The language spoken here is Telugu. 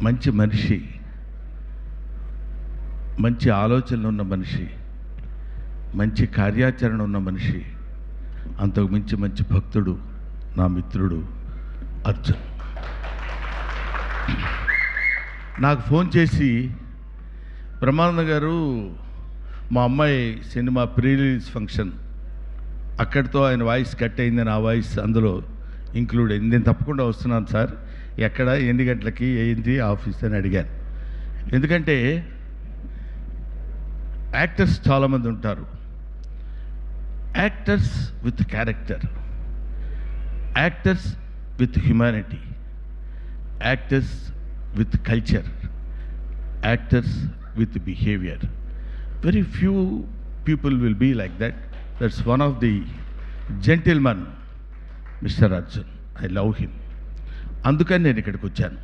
మంచి మనిషి, మంచి ఆలోచనలు ఉన్న మనిషి, మంచి కార్యాచరణ ఉన్న మనిషి, అంతకు మించి మంచి భక్తుడు నా మిత్రుడు అర్జున్. నాకు ఫోన్ చేసి, బ్రహ్మానంద గారు మా అమ్మాయి సినిమా ప్రీ రిలీజ్ ఫంక్షన్ అక్కడితో ఆయన వాయిస్ కట్ అయింది, నా వాయిస్ అందులో ఇంక్లూడ్ అయింది, నేను తప్పకుండా వస్తున్నాను సార్, ఎక్కడ ఎన్ని గంటలకి ఏంటి ఆఫీస్ అని అడిగాను. ఎందుకంటే యాక్టర్స్ చాలామంది ఉంటారు, actors with character, actors with humanity, actors with culture, actors with behaviour. Very few people will be like that. That's one of the gentlemen, Mr. Arjun. I love him. అందుకని నేను ఇక్కడికి వచ్చాను.